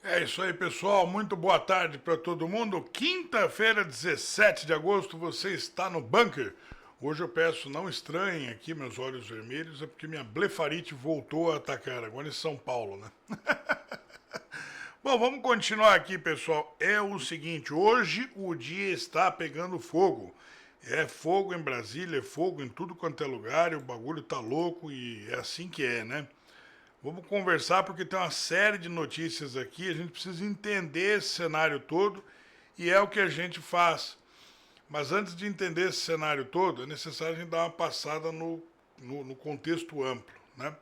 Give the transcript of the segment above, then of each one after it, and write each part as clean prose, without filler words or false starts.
É isso aí, pessoal. Muito boa tarde para todo mundo. Quinta-feira, 17 de agosto, você está no bunker. Hoje eu peço, não estranhem aqui meus olhos vermelhos, é porque minha blefarite voltou a atacar, agora em São Paulo, né? Bom, vamos continuar aqui, pessoal. É o seguinte, hoje o dia está pegando fogo. É fogo em Brasília, é fogo em tudo quanto é lugar, e o bagulho tá louco e é assim que é, né? Vamos conversar porque tem uma série de notícias aqui, a gente precisa entender esse cenário todo e é o que a gente faz. Mas antes de entender esse cenário todo, é necessário a gente dar uma passada no contexto amplo. Né?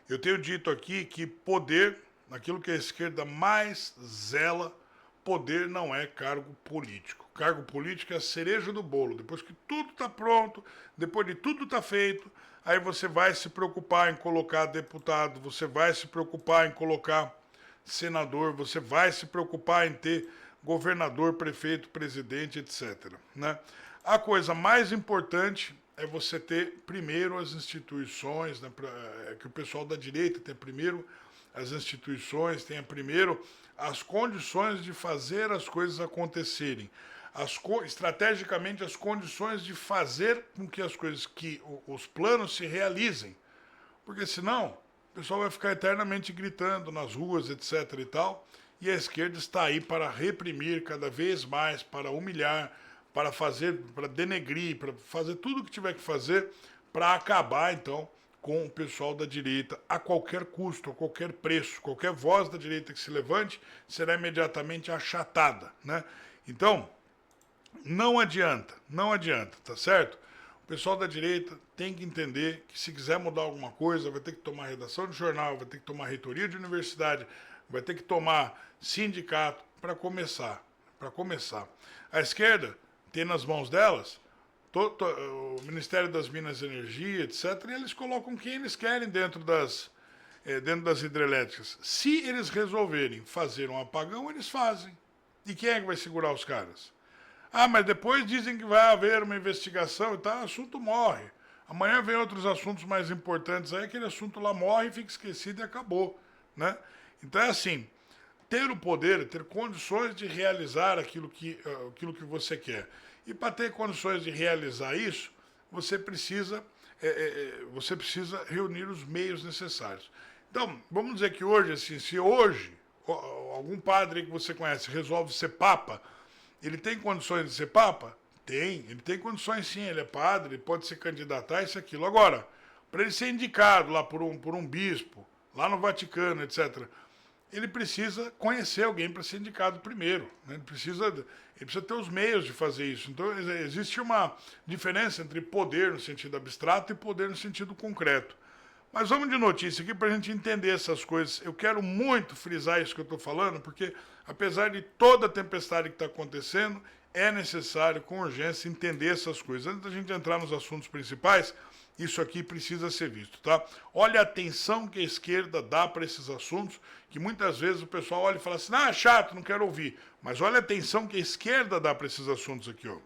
Eu tenho dito aqui que poder, aquilo que a esquerda mais zela, poder não é cargo político. Cargo político é a cereja do bolo. Depois que tudo está pronto, depois de tudo está feito, aí você vai se preocupar em colocar deputado, você vai se preocupar em colocar senador, você vai se preocupar em ter governador, prefeito, presidente, etc. Né? A coisa mais importante é você ter primeiro as instituições, né, que o pessoal da direita tenha primeiro as instituições, tenha primeiro as condições de fazer as coisas acontecerem. Estrategicamente as condições de fazer com que as coisas, que os planos se realizem. Porque senão o pessoal vai ficar eternamente gritando nas ruas, etc e tal, e a esquerda está aí para reprimir cada vez mais, para humilhar, para fazer, para denegrir, para fazer tudo o que tiver que fazer para acabar então com o pessoal da direita a qualquer custo, a qualquer preço. Qualquer voz da direita que se levante será imediatamente achatada, né? Então, não adianta, tá certo? O pessoal da direita tem que entender que se quiser mudar alguma coisa, vai ter que tomar redação de jornal, vai ter que tomar reitoria de universidade, vai ter que tomar sindicato para começar. Para começar. A esquerda tem nas mãos delas o Ministério das Minas e Energia, etc., e eles colocam quem eles querem dentro das hidrelétricas. Se eles resolverem fazer um apagão, eles fazem. E quem é que vai segurar os caras? Ah, mas depois dizem que vai haver uma investigação e tal, o assunto morre. Amanhã vem outros assuntos mais importantes aí, aquele assunto lá morre, fica esquecido e acabou, né? Então é assim, ter o poder, ter condições de realizar aquilo que você quer. E para ter condições de realizar isso, você precisa reunir os meios necessários. Então, vamos dizer que hoje, assim, se hoje algum padre que você conhece resolve ser papa, ele tem condições de ser papa? Tem, ele tem condições sim, ele é padre, ele pode se candidatar, isso aquilo. Agora, para ele ser indicado lá por um bispo, lá no Vaticano, etc., ele precisa conhecer alguém para ser indicado primeiro. Né? Ele precisa ter os meios de fazer isso. Então, existe uma diferença entre poder no sentido abstrato e poder no sentido concreto. Mas vamos de notícia aqui para a gente entender essas coisas. Eu quero muito frisar isso que eu estou falando, porque apesar de toda a tempestade que está acontecendo, é necessário, com urgência, entender essas coisas. Antes da gente entrar nos assuntos principais, isso aqui precisa ser visto, tá? Olha a atenção que a esquerda dá para esses assuntos, que muitas vezes o pessoal olha e fala assim, ah, chato, não quero ouvir. Mas olha a atenção que a esquerda dá para esses assuntos aqui, ó.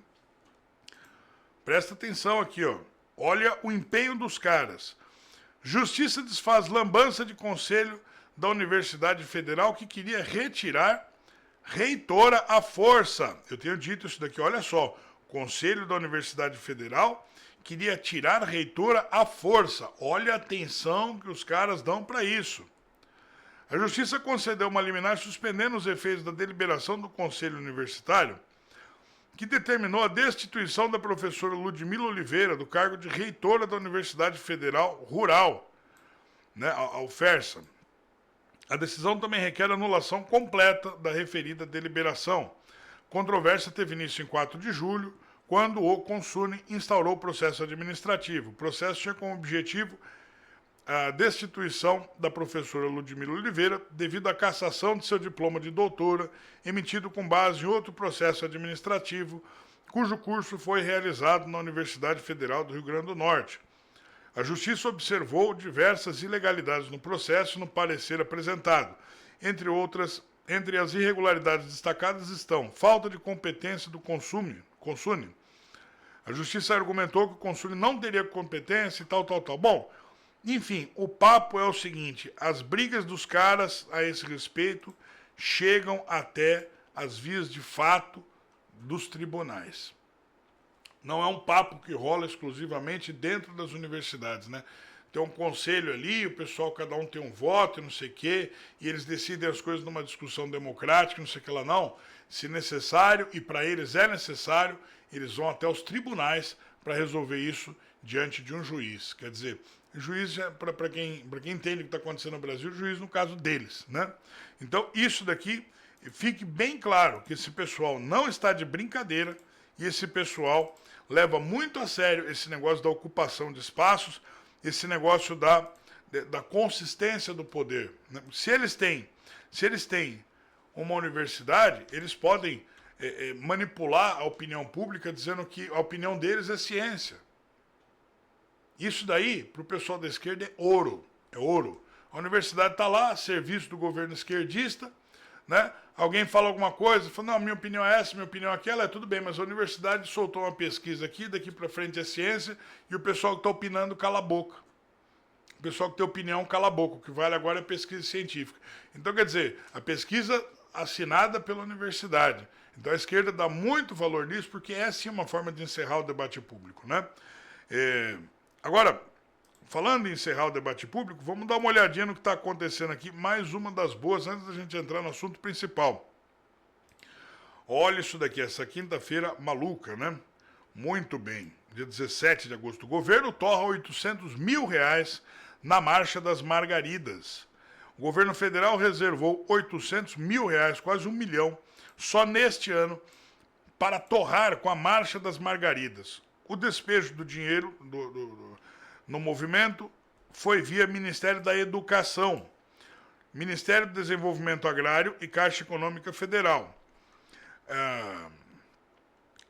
Presta atenção aqui, ó. Olha o empenho dos caras. Justiça desfaz lambança de conselho da Universidade Federal que queria retirar reitora à força. Eu tenho dito isso daqui, olha só. Conselho da Universidade Federal queria tirar reitora à força. Olha a atenção que os caras dão para isso. A Justiça concedeu uma liminar suspendendo os efeitos da deliberação do Conselho Universitário que determinou a destituição da professora Ludmila Oliveira do cargo de reitora da Universidade Federal Rural, né, a UFERSA. A decisão também requer a anulação completa da referida deliberação. Controvérsia teve início em 4 de julho, quando o Consune instaurou o processo administrativo. O processo tinha como objetivo a destituição da professora Ludmila Oliveira devido à cassação de seu diploma de doutora, emitido com base em outro processo administrativo, cujo curso foi realizado na Universidade Federal do Rio Grande do Norte. A Justiça observou diversas ilegalidades no processo no parecer apresentado. Entre as irregularidades destacadas estão falta de competência do Consune. A Justiça argumentou que o Consune não teria competência e tal. Bom, enfim, o papo é o seguinte, as brigas dos caras a esse respeito chegam até as vias de fato dos tribunais. Não é um papo que rola exclusivamente dentro das universidades, né? Tem um conselho ali, o pessoal, cada um tem um voto, não sei o quê, e eles decidem as coisas numa discussão democrática, não sei o que lá, não. Se necessário, e para eles é necessário, eles vão até os tribunais para resolver isso diante de um juiz. Quer dizer, juiz, para quem entende o que está acontecendo no Brasil, juiz no caso deles, né? Então, isso daqui, fique bem claro que esse pessoal não está de brincadeira e esse pessoal leva muito a sério esse negócio da ocupação de espaços, esse negócio da consistência do poder. Se eles têm uma universidade, eles podem manipular a opinião pública dizendo que a opinião deles é ciência. Isso daí, para o pessoal da esquerda, é ouro. É ouro. A universidade está lá, a serviço do governo esquerdista, né? Alguém fala alguma coisa, fala, não, minha opinião é essa, minha opinião é aquela, é tudo bem, mas a universidade soltou uma pesquisa aqui, daqui para frente é ciência, e o pessoal que está opinando cala a boca. O pessoal que tem opinião cala a boca, o que vale agora é pesquisa científica. Então, quer dizer, a pesquisa assinada pela universidade. Então a esquerda dá muito valor nisso, porque é sim uma forma de encerrar o debate público, né? Agora, falando em encerrar o debate público, vamos dar uma olhadinha no que está acontecendo aqui, mais uma das boas, antes da gente entrar no assunto principal. Olha isso daqui, essa quinta-feira maluca, né? Muito bem, dia 17 de agosto. O governo torra R$800 mil na Marcha das Margaridas. O governo federal reservou R$800 mil, quase 1 milhão, só neste ano, para torrar com a Marcha das Margaridas. O despejo do dinheiro no movimento foi via Ministério da Educação, Ministério do Desenvolvimento Agrário e Caixa Econômica Federal. A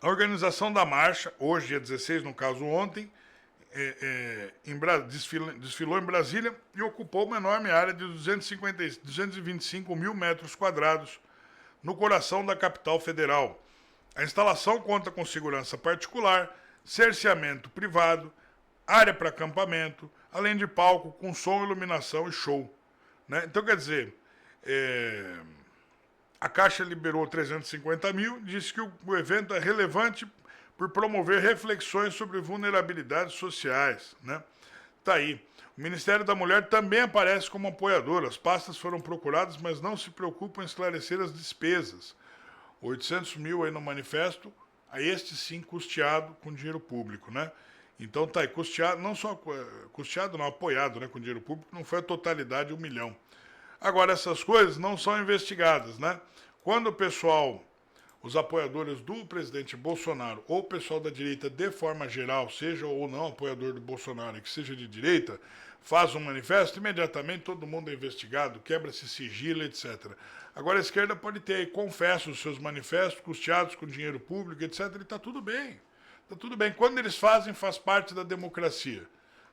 organização da marcha, hoje, dia 16, no caso ontem, desfilou em Brasília e ocupou uma enorme área de 225 mil metros quadrados no coração da capital federal. A instalação conta com segurança particular, cerceamento privado, área para acampamento, além de palco com som, iluminação e show. Né? Então, quer dizer, a Caixa liberou 350 mil, disse que o evento é relevante por promover reflexões sobre vulnerabilidades sociais. Né? Tá aí. O Ministério da Mulher também aparece como apoiador. As pastas foram procuradas, mas não se preocupam em esclarecer as despesas. 800 mil aí no manifesto, a este sim custeado com dinheiro público, né? Então tá aí, custeado, não só custeado, não, apoiado, né, com dinheiro público, não foi a totalidade 1 milhão. Agora, essas coisas não são investigadas, né? Quando o pessoal, os apoiadores do presidente Bolsonaro, ou o pessoal da direita de forma geral, seja ou não apoiador do Bolsonaro, que seja de direita, faz um manifesto, imediatamente todo mundo é investigado, quebra-se sigilo, etc. Agora a esquerda pode ter aí, confessa os seus manifestos, custeados com dinheiro público, etc. E está tudo bem. Está tudo bem. Quando eles fazem, faz parte da democracia.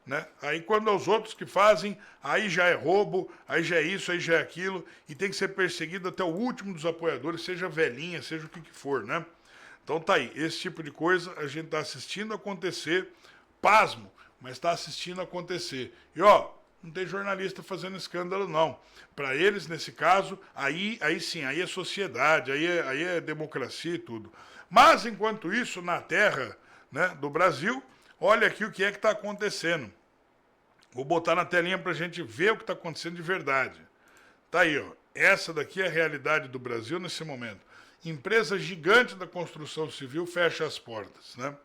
Né? Aí quando é os outros que fazem, aí já é roubo, aí já é isso, aí já é aquilo, e tem que ser perseguido até o último dos apoiadores, seja velhinha, seja o que for, né? Então tá aí, esse tipo de coisa a gente está assistindo acontecer, pasmo, mas está assistindo acontecer. E ó, não tem jornalista fazendo escândalo não. Para eles, nesse caso, aí sim, aí é sociedade, aí é democracia e tudo. Mas enquanto isso, na terra, né, do Brasil, olha aqui o que é que está acontecendo. Vou botar na telinha para a gente ver o que está acontecendo de verdade. Tá aí, ó. Essa daqui é a realidade do Brasil nesse momento. Empresa gigante da construção civil fecha as portas, né?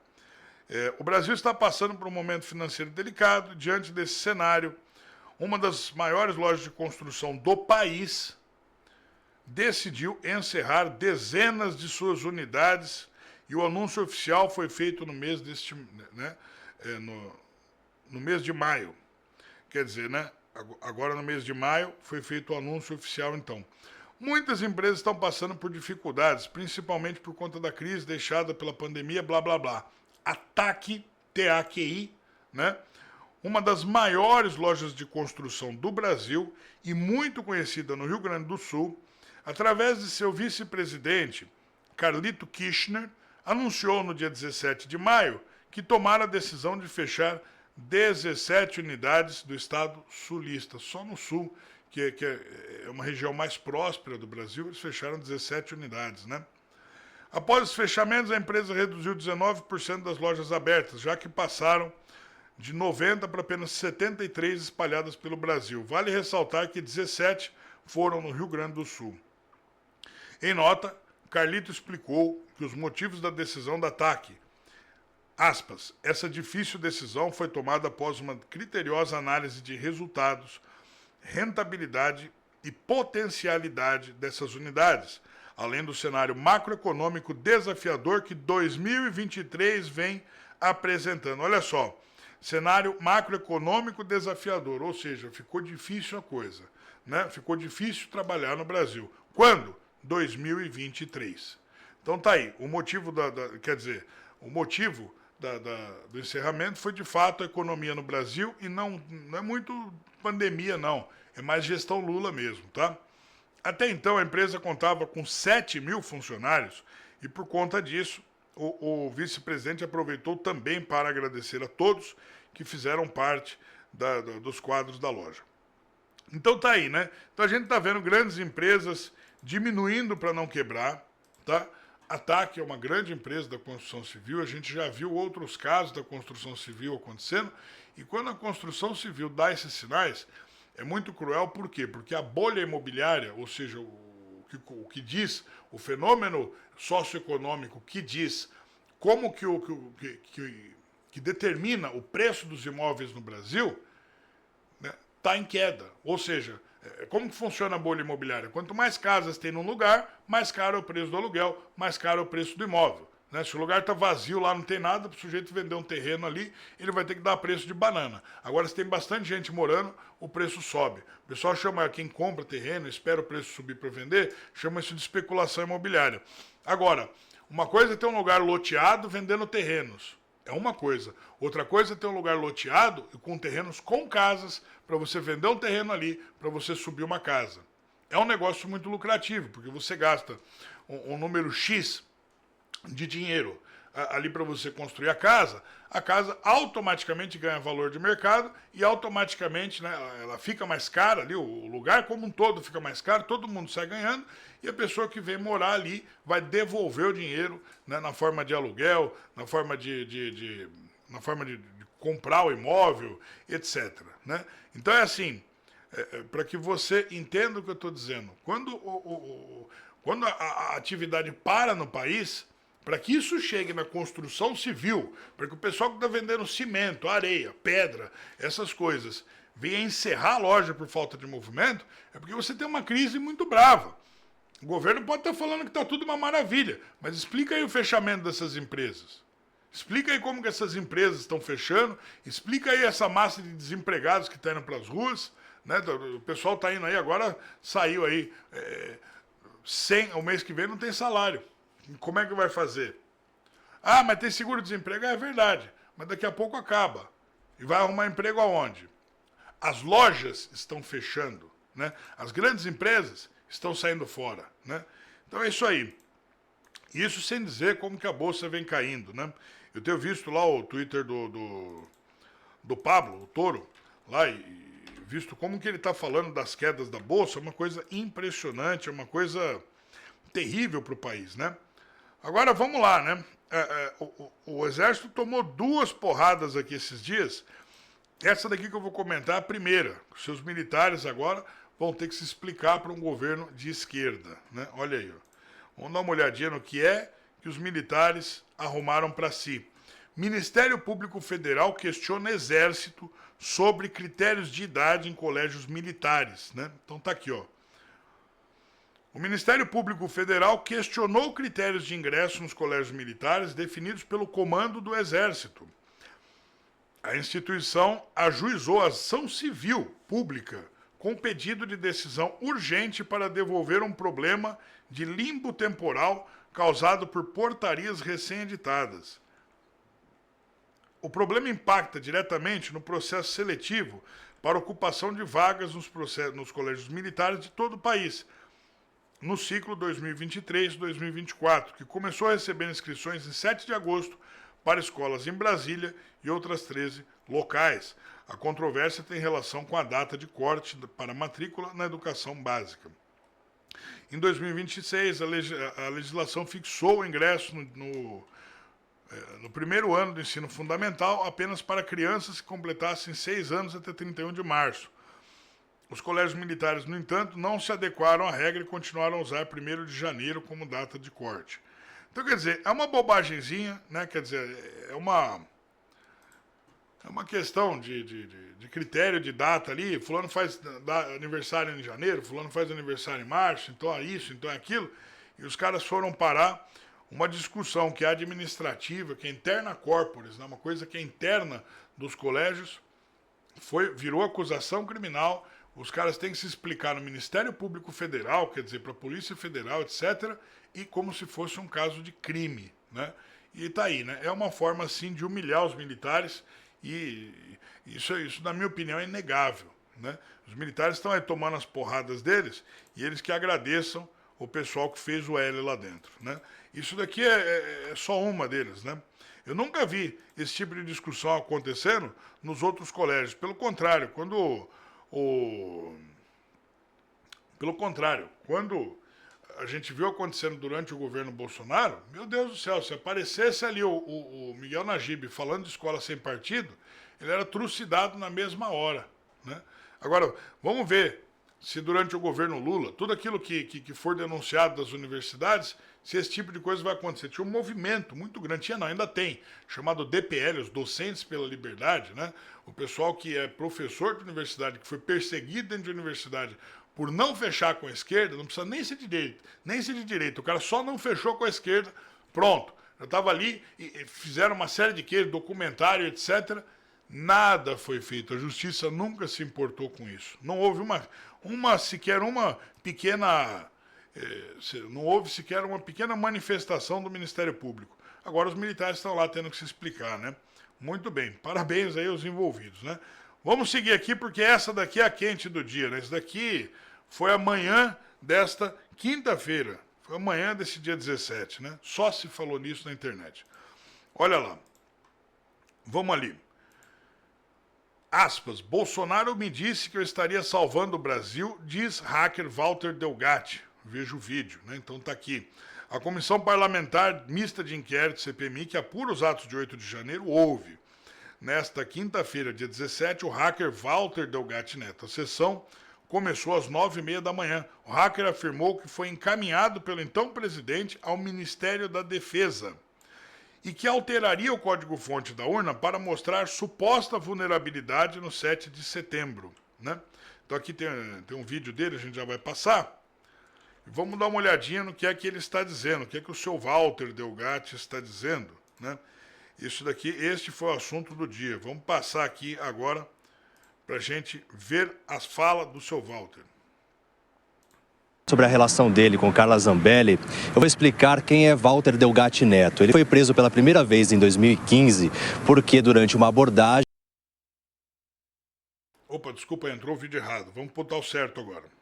O Brasil está passando por um momento financeiro delicado. Diante desse cenário, uma das maiores lojas de construção do país decidiu encerrar dezenas de suas unidades e o anúncio oficial foi feito no mês no mês de maio. Quer dizer, né? Agora no mês de maio foi feito o anúncio oficial, então. Muitas empresas estão passando por dificuldades, principalmente por conta da crise deixada pela pandemia, blá, blá, blá. A TAQI, T-A-Q-I, né? Uma das maiores lojas de construção do Brasil e muito conhecida no Rio Grande do Sul, através de seu vice-presidente, Carlito Kirchner, anunciou no dia 17 de maio que tomara a decisão de fechar 17 unidades do estado sulista, só no sul, que é uma região mais próspera do Brasil, eles fecharam 17 unidades, né? Após os fechamentos, a empresa reduziu 19% das lojas abertas, já que passaram de 90 para apenas 73 espalhadas pelo Brasil. Vale ressaltar que 17 foram no Rio Grande do Sul. Em nota, Carlito explicou que os motivos da decisão da TAC, aspas, essa difícil decisão foi tomada após uma criteriosa análise de resultados, rentabilidade e potencialidade dessas unidades, além do cenário macroeconômico desafiador que 2023 vem apresentando. Olha só, cenário macroeconômico desafiador, ou seja, ficou difícil a coisa, né? Ficou difícil trabalhar no Brasil. Quando? 2023. Então tá aí, o motivo o motivo do encerramento foi de fato a economia no Brasil e não é muito pandemia não, é mais gestão Lula mesmo, tá? Até então a empresa contava com 7 mil funcionários e por conta disso o vice-presidente aproveitou também para agradecer a todos que fizeram parte dos quadros da loja. Então tá aí, né? Então a gente tá vendo grandes empresas diminuindo para não quebrar, tá? A TAC é uma grande empresa da construção civil, a gente já viu outros casos da construção civil acontecendo, e quando a construção civil dá esses sinais, é muito cruel, por quê? Porque a bolha imobiliária, ou seja, o que diz, o fenômeno socioeconômico que diz como que determina o preço dos imóveis no Brasil, né, tá em queda. Ou seja, como que funciona a bolha imobiliária? Quanto mais casas tem num lugar, mais caro é o preço do aluguel, mais caro é o preço do imóvel. Né? Se o lugar está vazio, lá não tem nada, para o sujeito vender um terreno ali, ele vai ter que dar preço de banana. Agora, se tem bastante gente morando, o preço sobe. O pessoal chama quem compra terreno, espera o preço subir para vender, chama isso de especulação imobiliária. Agora, uma coisa é ter um lugar loteado vendendo terrenos. É uma coisa. Outra coisa é ter um lugar loteado e com terrenos com casas, para você vender um terreno ali, para você subir uma casa. É um negócio muito lucrativo, porque você gasta um número X de dinheiro ali para você construir a casa automaticamente ganha valor de mercado e automaticamente, né, ela fica mais cara ali, o lugar como um todo fica mais caro, todo mundo sai ganhando e a pessoa que vem morar ali vai devolver o dinheiro, né, na forma de aluguel, na forma de comprar o imóvel, etc. Né? Então é assim, para que você entenda o que eu estou dizendo, quando a atividade para no país, para que isso chegue na construção civil, para que o pessoal que está vendendo cimento, areia, pedra, essas coisas, venha encerrar a loja por falta de movimento, é porque você tem uma crise muito brava. O governo pode estar falando que está tudo uma maravilha, mas explica aí o fechamento dessas empresas. Explica aí como que essas empresas estão fechando, explica aí essa massa de desempregados que está indo para as ruas, né? O pessoal está indo aí agora, saiu aí, o mês que vem não tem salário. Como é que vai fazer? Ah, mas tem seguro-desemprego? É verdade, mas daqui a pouco acaba. E vai arrumar emprego aonde? As lojas estão fechando, né? As grandes empresas estão saindo fora, né? Então é isso aí. Isso sem dizer como que a bolsa vem caindo, né? Eu tenho visto lá o Twitter do Pablo, o Toro, lá, e visto como que ele está falando das quedas da bolsa, é uma coisa impressionante, é uma coisa terrível para o país, né? Agora vamos lá, né? O Exército tomou 2 porradas aqui esses dias. Essa daqui que eu vou comentar, a primeira. Os seus militares agora vão ter que se explicar para um governo de esquerda, né? Olha aí, ó. Vamos dar uma olhadinha no que os militares arrumaram para si. Ministério Público Federal questiona Exército sobre critérios de idade em colégios militares, né? Então tá aqui, ó. O Ministério Público Federal questionou critérios de ingresso nos colégios militares definidos pelo Comando do Exército. A instituição ajuizou a ação civil pública com pedido de decisão urgente para devolver um problema de limbo temporal causado por portarias recém-editadas. O problema impacta diretamente no processo seletivo para ocupação de vagas nos colégios militares de todo o país, no ciclo 2023-2024, que começou a receber inscrições em 7 de agosto para escolas em Brasília e outras 13 locais. A controvérsia tem relação com a data de corte para matrícula na educação básica. Em 2026, a legislação fixou o ingresso no primeiro ano do ensino fundamental apenas para crianças que completassem 6 anos até 31 de março. Os colégios militares, no entanto, não se adequaram à regra e continuaram a usar 1º de janeiro como data de corte. Então, quer dizer, é uma bobagemzinha, né? Quer dizer, é uma questão de critério de data ali. Fulano faz aniversário em janeiro, fulano faz aniversário em março, então é isso, então é aquilo. E os caras foram parar uma discussão que é administrativa, que é interna corporis, né? Uma coisa que é interna dos colégios, virou acusação criminal. Os caras têm que se explicar no Ministério Público Federal, quer dizer, para a Polícia Federal, etc., e como se fosse um caso de crime, né? E tá aí, né? É uma forma, assim, de humilhar os militares, e isso, na minha opinião, é inegável, né? Os militares estão aí tomando as porradas deles, e eles que agradeçam o pessoal que fez o L lá dentro, né? Isso daqui é só uma deles, né? Eu nunca vi esse tipo de discussão acontecendo nos outros colégios. Pelo contrário, quando a gente viu acontecendo durante o governo Bolsonaro, meu Deus do céu, se aparecesse ali o Miguel Najib falando de escola sem partido, ele era trucidado na mesma hora, né? Agora, vamos ver se durante o governo Lula, tudo aquilo que for denunciado das universidades, se esse tipo de coisa vai acontecer. Tinha um movimento muito grande, ainda tem, chamado DPL, os Docentes pela Liberdade, né? O pessoal que é professor de universidade, que foi perseguido dentro de universidade por não fechar com a esquerda, não precisa nem ser de direita, o cara só não fechou com a esquerda, pronto. Eu estava ali e fizeram uma série de documentário, etc., nada foi feito, a justiça nunca se importou com isso. Não houve sequer uma pequena manifestação do Ministério Público. Agora os militares estão lá tendo que se explicar, né? Muito bem, parabéns aí aos envolvidos, né? Vamos seguir aqui porque essa daqui é a quente do dia, né? Isso daqui foi amanhã desta quinta-feira, foi amanhã desse dia 17, né? Só se falou nisso na internet. Olha lá, vamos ali. Aspas, Bolsonaro me disse que eu estaria salvando o Brasil, diz hacker Walter Delgatti. Veja o vídeo, né? Então tá aqui. A Comissão Parlamentar Mista de Inquérito, CPMI, que apura os atos de 8 de janeiro, houve. Nesta quinta-feira, dia 17, o hacker Walter Delgatti Neto. A sessão começou às 9h30 da manhã. O hacker afirmou que foi encaminhado pelo então presidente ao Ministério da Defesa e que alteraria o código-fonte da urna para mostrar suposta vulnerabilidade no 7 de setembro, né? Então aqui tem um vídeo dele, a gente já vai passar. Vamos dar uma olhadinha no que é que ele está dizendo, o que é que o seu Walter Delgatti está dizendo, né? Isso daqui, este foi o assunto do dia. Vamos passar aqui agora para a gente ver as falas do seu Walter. Sobre a relação dele com Carla Zambelli, eu vou explicar quem é Walter Delgatti Neto. Ele foi preso pela primeira vez em 2015 porque durante uma abordagem... Opa, desculpa, entrou o vídeo errado. Vamos botar o certo agora.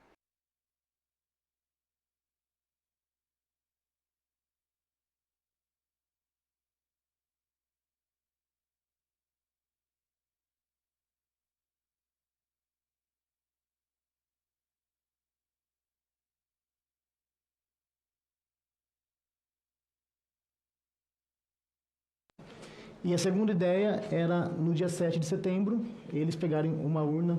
E a segunda ideia era, no dia 7 de setembro, eles pegarem uma urna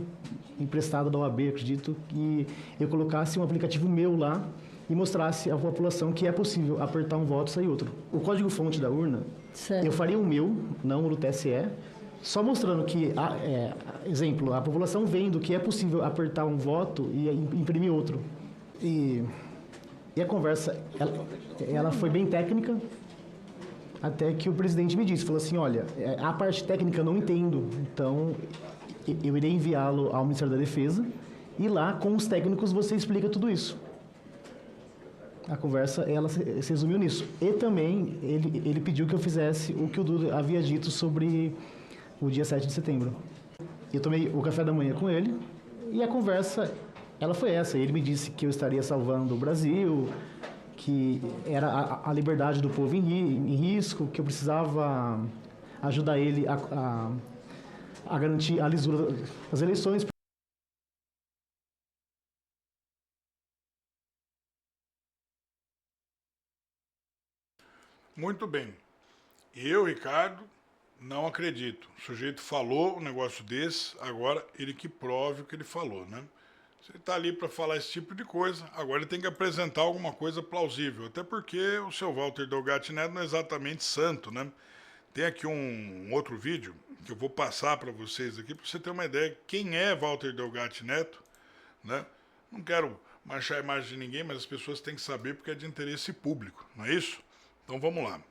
emprestada da OAB, acredito, e eu colocasse um aplicativo meu lá e mostrasse à população que é possível apertar um voto e sair outro. O código-fonte da urna, eu faria o meu, não o do TSE, só mostrando que, exemplo, a população vendo que é possível apertar um voto e imprimir outro. E a conversa, ela foi bem técnica, até que o presidente me disse, falou assim, olha, a parte técnica eu não entendo, então eu irei enviá-lo ao Ministério da Defesa e lá com os técnicos você explica tudo isso. A conversa, ela se resumiu nisso. E também ele pediu que eu fizesse o que o Duda havia dito sobre o dia 7 de setembro. Eu tomei o café da manhã com ele e a conversa, ela foi essa. Ele me disse que eu estaria salvando o Brasil, que era a liberdade do povo em risco, que eu precisava ajudar ele a garantir a lisura das eleições. Muito bem. Eu, Ricardo, não acredito. O sujeito falou um negócio desse, agora ele que prove o que ele falou, né? Se ele está ali para falar esse tipo de coisa, agora ele tem que apresentar alguma coisa plausível. Até porque o seu Walter Delgatti Neto não é exatamente santo, né? Tem aqui um outro vídeo que eu vou passar para vocês aqui, para você ter uma ideia de quem é Walter Delgatti Neto, né? Não quero manchar a imagem de ninguém, mas as pessoas têm que saber porque é de interesse público, não é isso? Então vamos lá.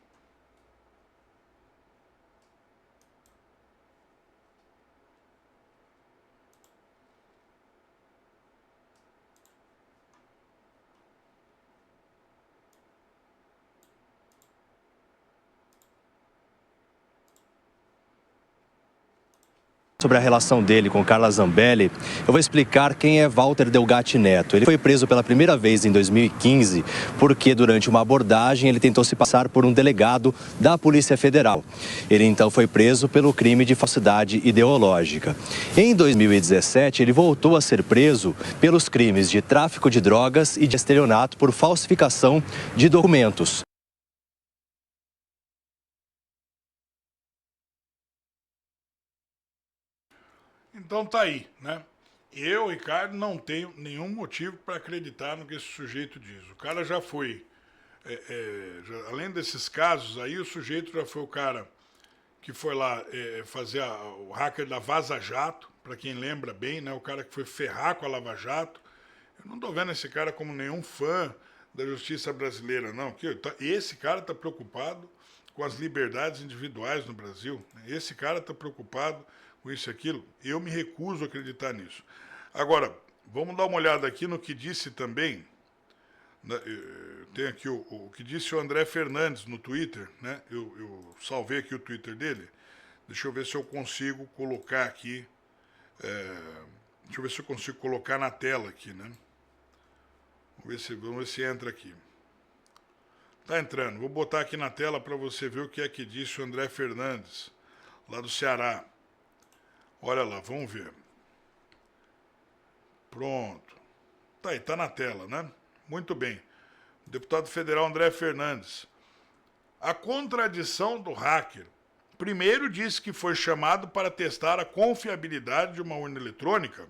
Sobre a relação dele com Carla Zambelli, eu vou explicar quem é Walter Delgatti Neto. Ele foi preso pela primeira vez em 2015 porque durante uma abordagem ele tentou se passar por um delegado da Polícia Federal. Ele então foi preso pelo crime de falsidade ideológica. Em 2017, ele voltou a ser preso pelos crimes de tráfico de drogas e de estelionato por falsificação de documentos. Então tá aí, né? Eu, Ricardo, não tenho nenhum motivo para acreditar no que esse sujeito diz. O cara já foi, além desses casos aí, o sujeito já foi o cara que foi lá fazer o hacker da Vaza Jato, para quem lembra bem, né? O cara que foi ferrar com a Lava Jato. Eu não tô vendo esse cara como nenhum fã da justiça brasileira, não. Esse cara tá preocupado com as liberdades individuais no Brasil. Esse cara tá preocupado com isso e aquilo, eu me recuso a acreditar nisso. Agora, vamos dar uma olhada aqui no que disse também, né, tem aqui o que disse o André Fernandes no Twitter, né? Eu salvei aqui o Twitter dele, deixa eu ver se eu consigo colocar aqui, deixa eu ver se eu consigo colocar na tela aqui, né? Vamos ver se entra aqui. Tá entrando, vou botar aqui na tela para você ver o que é que disse o André Fernandes, lá do Ceará. Olha lá, vamos ver. Pronto. Tá aí, tá na tela, né? Muito bem. Deputado federal André Fernandes. A contradição do hacker. Primeiro disse que foi chamado para testar a confiabilidade de uma urna eletrônica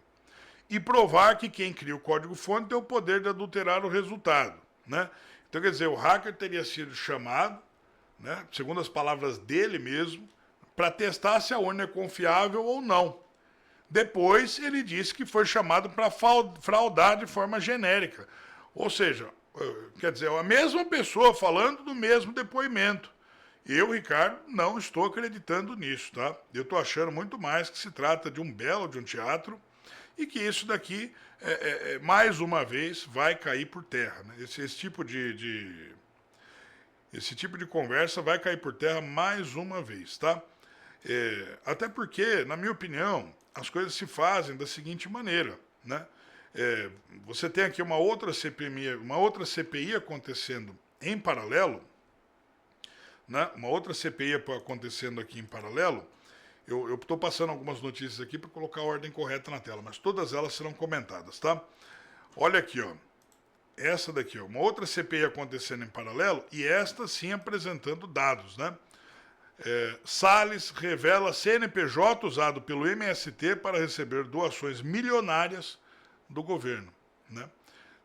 e provar que quem cria o código-fonte tem o poder de adulterar o resultado, né? Então, quer dizer, o hacker teria sido chamado, né, segundo as palavras dele mesmo, para testar se a urna é confiável ou não. Depois ele disse que foi chamado para fraudar de forma genérica. Ou seja, quer dizer, a mesma pessoa falando do mesmo depoimento. Eu, Ricardo, não estou acreditando nisso, tá? Eu estou achando muito mais que se trata de um belo de um teatro e que isso daqui, mais uma vez, vai cair por terra, né? Esse tipo de conversa vai cair por terra mais uma vez, tá? Até porque, na minha opinião, as coisas se fazem da seguinte maneira, né? Você tem aqui uma outra CPI acontecendo em paralelo, né? Uma outra CPI acontecendo aqui em paralelo. Eu estou passando algumas notícias aqui para colocar a ordem correta na tela, mas todas elas serão comentadas, tá? Olha aqui, ó. Essa daqui, ó, uma outra CPI acontecendo em paralelo e esta sim apresentando dados, né? Salles revela CNPJ usado pelo MST para receber doações milionárias do governo, né?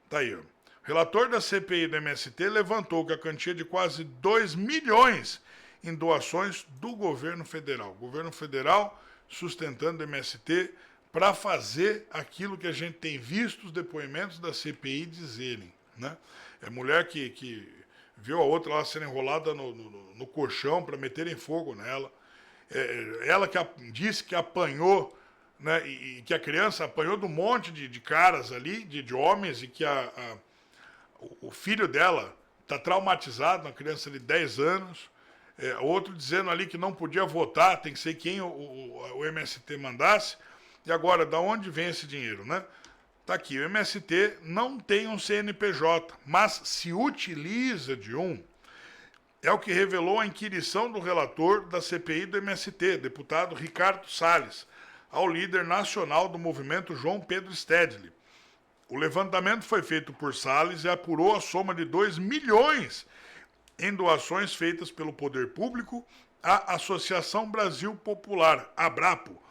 Tá aí, ó. O relator da CPI do MST levantou que a quantia de quase 2 milhões em doações do governo federal. O governo federal sustentando o MST para fazer aquilo que a gente tem visto os depoimentos da CPI dizerem, né? É mulher que viu a outra lá sendo enrolada no colchão para meterem fogo nela. Ela que disse que apanhou, né, e que a criança apanhou de um monte de caras ali, de homens, e que o filho dela está traumatizado, uma criança de 10 anos. Outro dizendo ali que não podia votar, tem que ser quem o MST mandasse. E agora, da onde vem esse dinheiro, né? Tá aqui, o MST não tem um CNPJ, mas se utiliza de um é o que revelou a inquirição do relator da CPI do MST, deputado Ricardo Salles, ao líder nacional do movimento João Pedro Stedley. O levantamento foi feito por Salles e apurou a soma de 2 milhões em doações feitas pelo poder público à Associação Brasil Popular, Abrapo,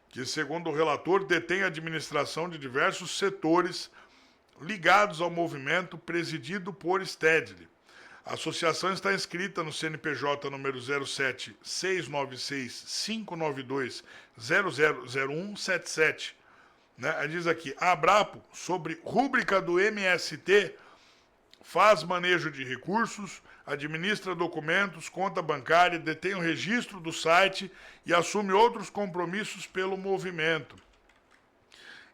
que, segundo o relator, detém a administração de diversos setores ligados ao movimento presidido por Stedley. A associação está inscrita no CNPJ número 07-696-592-000177. Né? Diz aqui, a Abrapo, sobre rúbrica do MST, faz manejo de recursos, administra documentos, conta bancária, detém o registro do site e assume outros compromissos pelo movimento.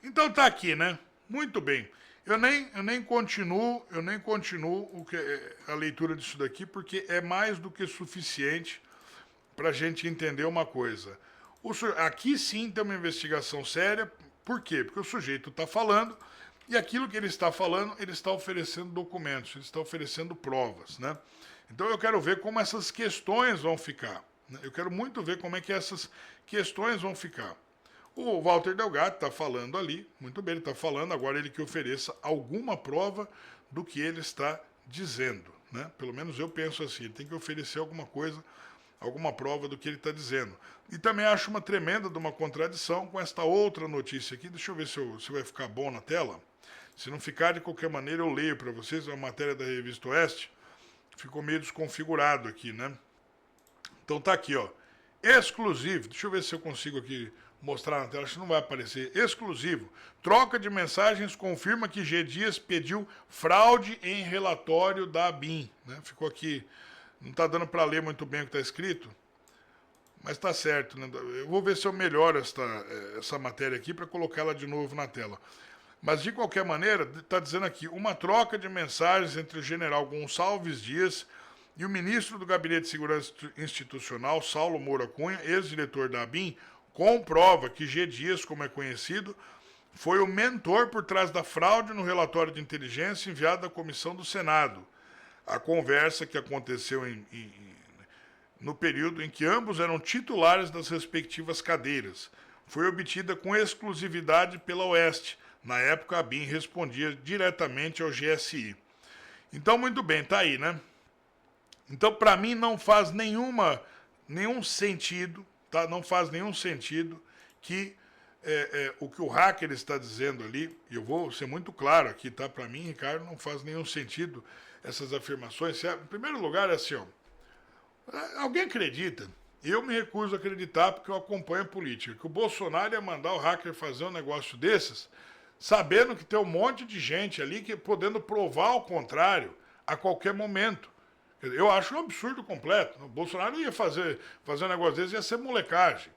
Então tá aqui, né? Muito bem. Eu nem continuo a leitura disso daqui, porque é mais do que suficiente para a gente entender uma coisa. Aqui sim tem uma investigação séria. Por quê? Porque o sujeito está falando, e aquilo que ele está falando, ele está oferecendo documentos, ele está oferecendo provas, né? Então eu quero ver como essas questões vão ficar. Né? Eu quero muito ver como é que essas questões vão ficar. O Walter Delgatti está falando ali, muito bem, ele está falando, agora ele que ofereça alguma prova do que ele está dizendo, né? Pelo menos eu penso assim, ele tem que oferecer alguma coisa, alguma prova do que ele está dizendo. E também acho uma tremenda de uma contradição com esta outra notícia aqui, deixa eu ver se vai ficar bom na tela. Se não ficar, de qualquer maneira, eu leio para vocês, é uma matéria da Revista Oeste, ficou meio desconfigurado aqui, né? Então tá aqui, ó, exclusivo, deixa eu ver se eu consigo aqui mostrar na tela, acho que não vai aparecer. Exclusivo. Troca de mensagens confirma que G. Dias pediu fraude em relatório da ABIN. Né? Ficou aqui, não está dando para ler muito bem o que está escrito, mas está certo. Né? Eu vou ver se eu melhoro essa matéria aqui para colocá-la de novo na tela. Mas, de qualquer maneira, está dizendo aqui, uma troca de mensagens entre o general Gonçalves Dias e o ministro do Gabinete de Segurança Institucional, Saulo Moura Cunha, ex-diretor da ABIN, comprova que G. Dias, como é conhecido, foi o mentor por trás da fraude no relatório de inteligência enviado à comissão do Senado. A conversa que aconteceu no período em que ambos eram titulares das respectivas cadeiras foi obtida com exclusividade pela Oeste. Na época, a ABIN respondia diretamente ao GSI. Então, muito bem, tá aí, né? Então, para mim, não faz nenhum sentido, tá? Não faz nenhum sentido que o que o hacker está dizendo ali, e eu vou ser muito claro aqui, tá? Para mim, Ricardo, não faz nenhum sentido essas afirmações. Em primeiro lugar, é assim, ó, alguém acredita? Eu me recuso a acreditar porque eu acompanho a política, que o Bolsonaro ia mandar o hacker fazer um negócio desses, sabendo que tem um monte de gente ali que podendo provar o contrário a qualquer momento. Eu acho um absurdo completo. O Bolsonaro ia fazer um negócio desse, ia ser molecagem.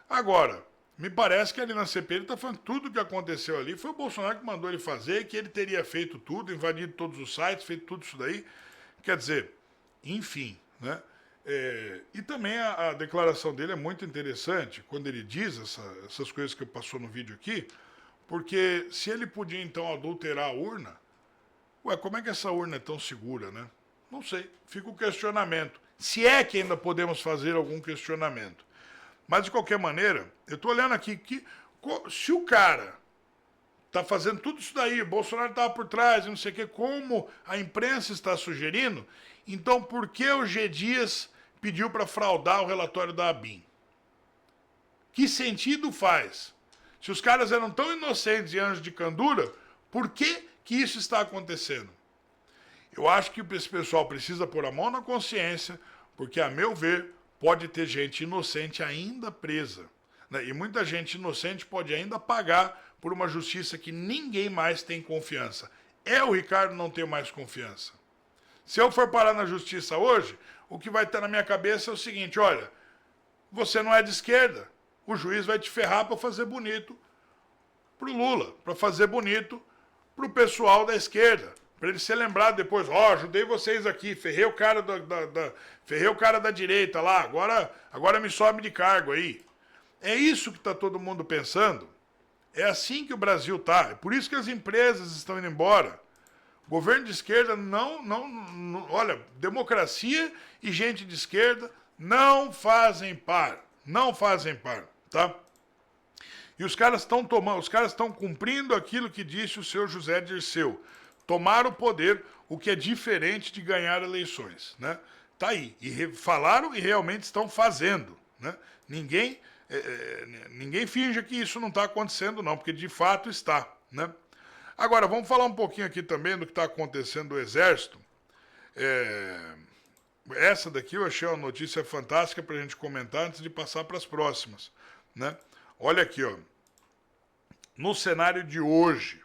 Agora, me parece que ali na CPI ele está falando que tudo o que aconteceu ali foi o Bolsonaro que mandou ele fazer, que ele teria feito tudo, invadido todos os sites, feito tudo isso daí. Quer dizer, enfim, né? E também a declaração dele é muito interessante, quando ele diz essas coisas que passou no vídeo aqui, porque se ele podia, então, adulterar a urna, como é que essa urna é tão segura, né? Não sei, fica o questionamento. Se é que ainda podemos fazer algum questionamento. Mas, de qualquer maneira, eu estou olhando aqui que se o cara está fazendo tudo isso daí, o Bolsonaro estava por trás, não sei o quê, como a imprensa está sugerindo, então por que o G. Dias pediu para fraudar o relatório da ABIN? Que sentido faz? Se os caras eram tão inocentes e anjos de candura, por que isso está acontecendo? Eu acho que esse pessoal precisa pôr a mão na consciência, porque, a meu ver, pode ter gente inocente ainda presa. Né? E muita gente inocente pode ainda pagar por uma justiça que ninguém mais tem confiança. O Ricardo, não tenho mais confiança. Se eu for parar na justiça hoje, o que vai estar na minha cabeça é o seguinte, olha, você não é de esquerda, o juiz vai te ferrar para fazer bonito pro Lula, para fazer bonito pro pessoal da esquerda. Para ele ser lembrado depois, ajudei vocês aqui, ferrei o cara da direita lá, agora me sobe de cargo aí. É isso que está todo mundo pensando. É assim que o Brasil está. É por isso que as empresas estão indo embora. Governo de esquerda olha, democracia e gente de esquerda não fazem par. Não fazem par, tá? E os caras estão cumprindo aquilo que disse o seu José Dirceu. Tomar o poder, o que é diferente de ganhar eleições, né? Tá aí. E falaram e realmente estão fazendo, né? Ninguém finge que isso não está acontecendo, não, porque de fato está, né? Agora, vamos falar um pouquinho aqui também do que está acontecendo no Exército. Essa daqui eu achei uma notícia fantástica para a gente comentar antes de passar para as próximas, né? Olha aqui, ó. No cenário de hoje,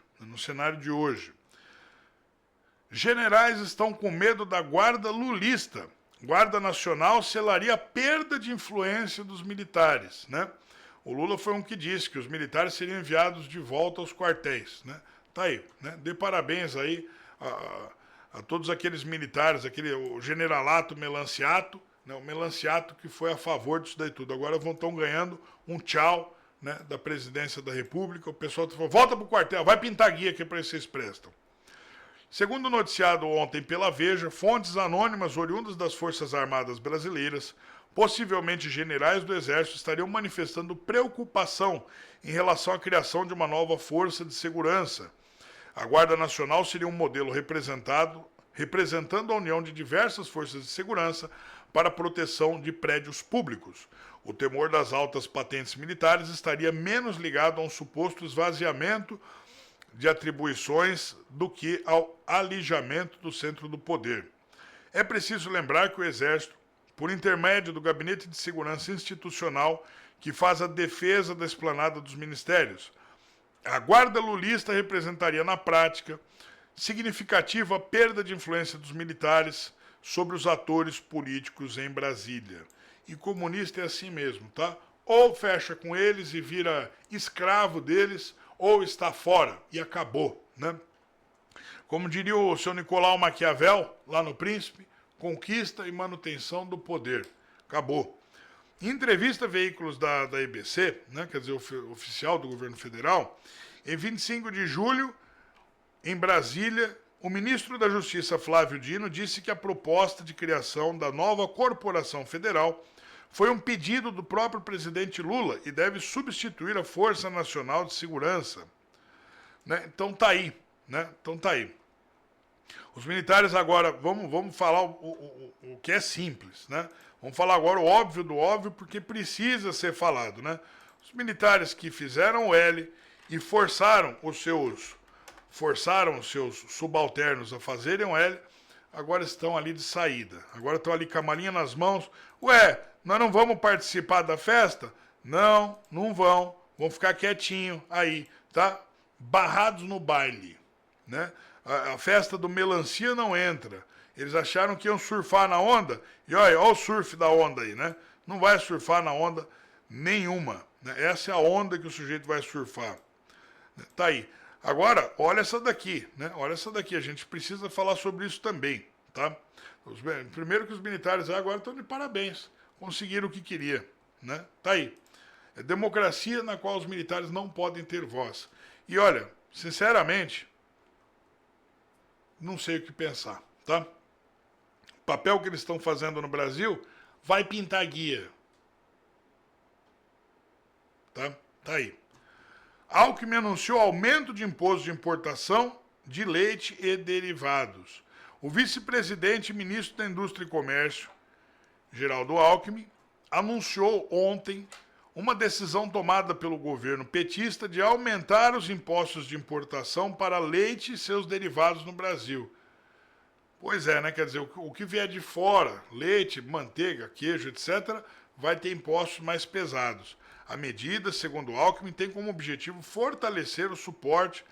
generais estão com medo da guarda lulista. Guarda Nacional selaria a perda de influência dos militares, né? O Lula foi um que disse que os militares seriam enviados de volta aos quartéis, né? Tá aí, né? Dê parabéns aí a todos aqueles militares, o generalato Melanciato, né? O Melanciato que foi a favor disso daí tudo. Agora estão ganhando um tchau, né, da presidência da República. O pessoal falou, volta pro quartel, vai pintar guia que é para vocês prestam. Segundo noticiado ontem pela Veja, fontes anônimas oriundas das Forças Armadas Brasileiras, possivelmente generais do Exército, estariam manifestando preocupação em relação à criação de uma nova força de segurança. A Guarda Nacional seria um modelo representando a união de diversas forças de segurança para a proteção de prédios públicos. O temor das altas patentes militares estaria menos ligado a um suposto esvaziamento de atribuições do que ao alijamento do centro do poder. É preciso lembrar que o Exército, por intermédio do Gabinete de Segurança Institucional, que faz a defesa da esplanada dos ministérios, a guarda lulista representaria na prática significativa perda de influência dos militares sobre os atores políticos em Brasília. E comunista é assim mesmo, tá? Ou fecha com eles e vira escravo deles, ou está fora, e acabou, né? Como diria o seu Nicolau Maquiavel, lá no Príncipe, conquista e manutenção do poder. Acabou. Em entrevista a veículos da EBC, né, quer dizer, oficial do governo federal, em 25 de julho, em Brasília, o ministro da Justiça, Flávio Dino, disse que a proposta de criação da nova corporação federal foi um pedido do próprio presidente Lula e deve substituir a Força Nacional de Segurança. Né? Então tá aí, né? Então tá aí. Os militares agora, vamos falar o que é simples, né? Vamos falar agora o óbvio do óbvio, porque precisa ser falado, né? Os militares que fizeram o L e forçaram os seus subalternos a fazerem o L, agora estão ali de saída. Agora estão ali com a malinha nas mãos. Ué, nós não vamos participar da festa? Não, não vão. Vão ficar quietinho aí, tá? Barrados no baile, né? A festa do melancia não entra. Eles acharam que iam surfar na onda. E olha o surf da onda aí, né? Não vai surfar na onda nenhuma, né? Essa é a onda que o sujeito vai surfar. Tá aí. Agora, olha essa daqui, né? Olha essa daqui. A gente precisa falar sobre isso também, tá? Primeiro que os militares agora estão de parabéns. Conseguiram o que queria, né? Tá aí. É democracia na qual os militares não podem ter voz. E olha, sinceramente, não sei o que pensar, tá? O papel que eles estão fazendo no Brasil vai pintar guia. Tá? Tá aí. Alckmin anunciou aumento de imposto de importação de leite e derivados. O vice-presidente e ministro da Indústria e Comércio, Geraldo Alckmin, anunciou ontem uma decisão tomada pelo governo petista de aumentar os impostos de importação para leite e seus derivados no Brasil. Pois é, né? Quer dizer, o que vier de fora, leite, manteiga, queijo, etc., vai ter impostos mais pesados. A medida, segundo Alckmin, tem como objetivo fortalecer o suporte